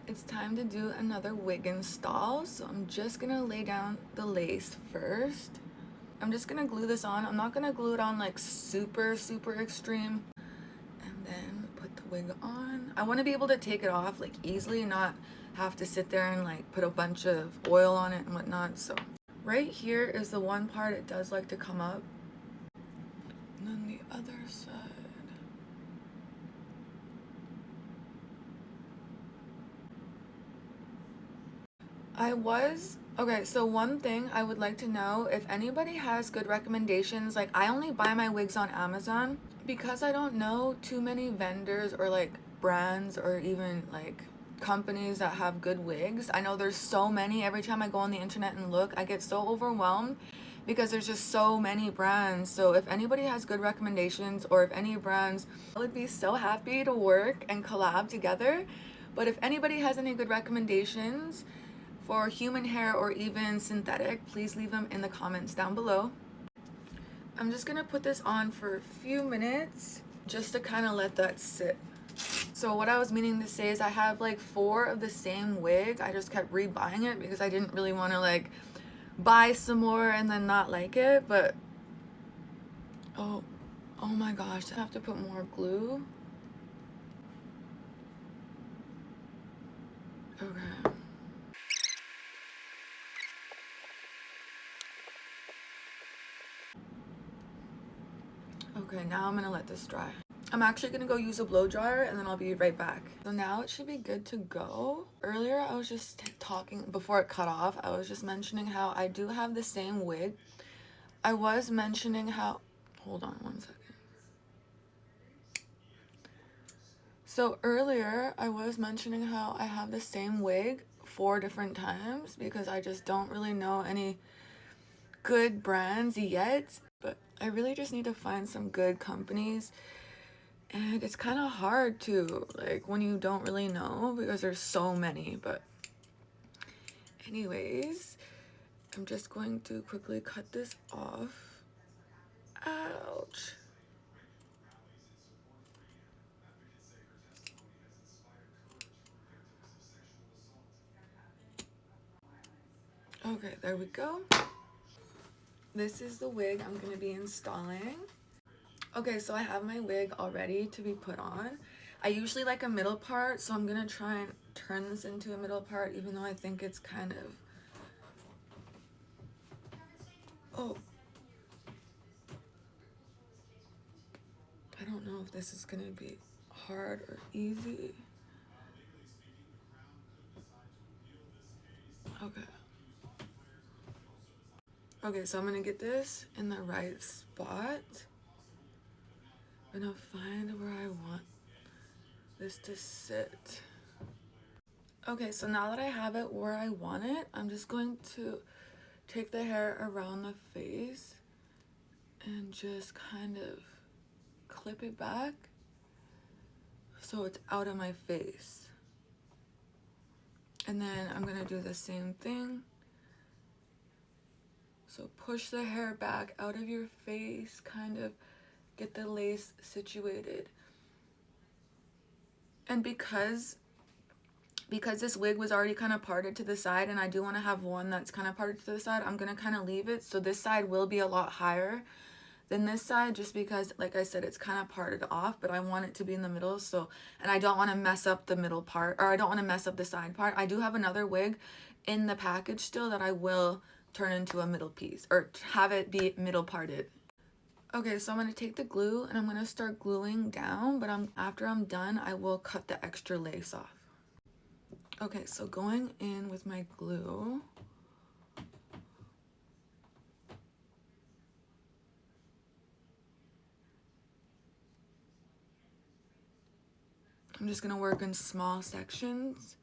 It's time to do another wig install, so I'm just gonna lay down the lace first. I'm just gonna glue this on. I'm not gonna glue it on like super extreme, and then put the wig on. I want to be able to take it off like easily, not have to sit there and like put a bunch of oil on it and whatnot. So right here is the one part it does like to come up, and then the other side. Okay, so one thing I would like to know, if anybody has good recommendations. Like, I only buy my wigs on Amazon because I don't know too many vendors or like brands or even like companies that have good wigs. I know there's so many. Every time I go on the internet and look, I get so overwhelmed because there's just so many brands. So if anybody has good recommendations, or if any brands, I would be so happy to work and collab together. But if anybody has any good recommendations for human hair or even synthetic, please leave them in the comments down below. I'm just gonna put this on for a few minutes just to kind of let that sit. So what I was meaning to say is I have like 4 of the same wig. I just kept rebuying it because I didn't really want to like buy some more and then not like it. But oh my gosh, I have to put more glue. Okay. Okay, now I'm gonna let this dry. I'm actually gonna go use a blow dryer and then I'll be right back. So now it should be good to go. Earlier I was just talking, before it cut off, I was just mentioning how I do have the same wig. I was mentioning how, hold on one second. So earlier I was mentioning how I have the same wig 4 different times because I just don't really know any good brands yet. But I really just need to find some good companies. And it's kind of hard to, like, when you don't really know because there's so many. But anyways, I'm just going to quickly cut this off. Ouch. Okay, there we go. This is the wig I'm going to be installing. Okay, so I have my wig all ready to be put on. I usually like a middle part, so I'm going to try and turn this into a middle part, even though I think it's kind of... Oh. I don't know if this is going to be hard or easy. Okay. Okay, so I'm going to get this in the right spot. I'm going to find where I want this to sit. Okay, so now that I have it where I want it, I'm just going to take the hair around the face and just kind of clip it back so it's out of my face. And then I'm going to do the same thing. So push the hair back out of your face, kind of get the lace situated. And because this wig was already kind of parted to the side, and I do want to have one that's kind of parted to the side, I'm going to kind of leave it. So this side will be a lot higher than this side, just because, like I said, it's kind of parted off, but I want it to be in the middle. So, and I don't want to mess up the middle part, or I don't want to mess up the side part. I do have another wig in the package still that I will turn into a middle piece, or have it be middle parted. Okay, so I'm going to take the glue and I'm going to start gluing down, but after I'm done, I will cut the extra lace off. Okay, so going in with my glue. I'm just going to work in small sections.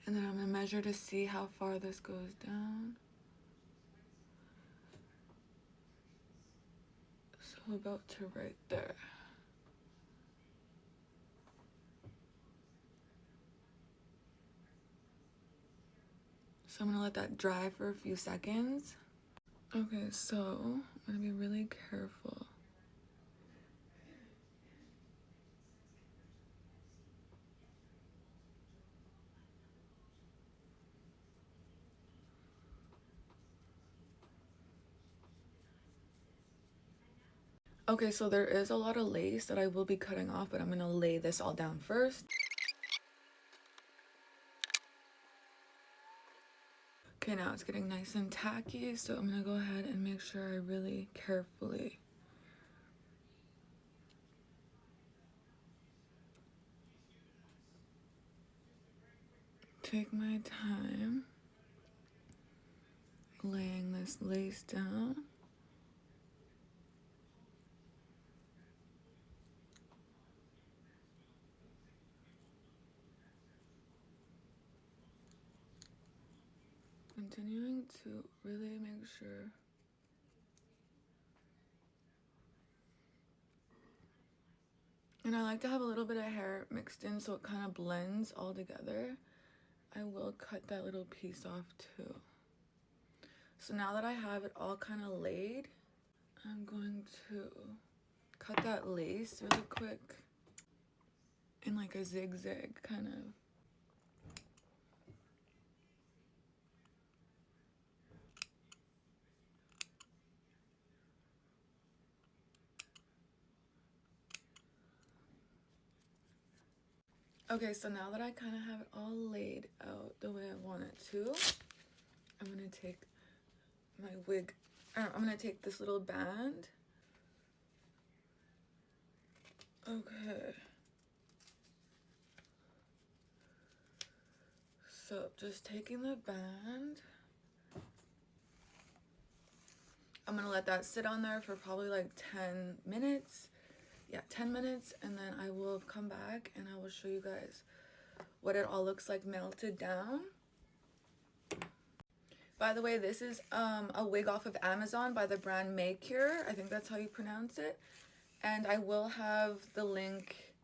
And then I'm going to measure to see how far this goes down. So about to right there. So I'm going to let that dry for a few seconds. Okay, so I'm going to be really careful. Okay, so there is a lot of lace that I will be cutting off, but I'm gonna lay this all down first. Okay, now it's getting nice and tacky, so I'm gonna go ahead and make sure I really carefully take my time laying this lace down. Continuing to really make sure and I like to have a little bit of hair mixed in so it kind of blends all together. I will cut that little piece off too. So now that I have it all kind of laid, I'm going to cut that lace really quick in like a zigzag kind of. Okay, so now that I kind of have it all laid out the way I want it to, I'm gonna take my wig, I'm gonna take this little band. Okay. So just taking the band, I'm gonna let that sit on there for probably like 10 minutes. Yeah, 10 minutes, and then I will come back and I will show you guys what it all looks like melted down. By the way, this is a wig off of Amazon by the brand Maycaur. I think that's how you pronounce it. And I will have the link.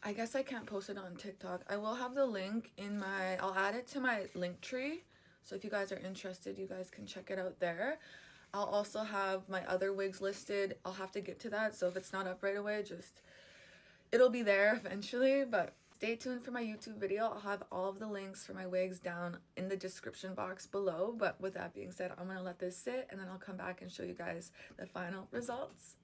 I guess I can't post it on TikTok. I will have the link in my, I'll add it to my link tree. So if you guys are interested, you guys can check it out there. I'll also have my other wigs listed. I'll have to get to that. So if it's not up right away, just, it'll be there eventually. But stay tuned for my YouTube video. I'll have all of the links for my wigs down in the description box below. But with that being said, I'm going to let this sit and then I'll come back and show you guys the final results.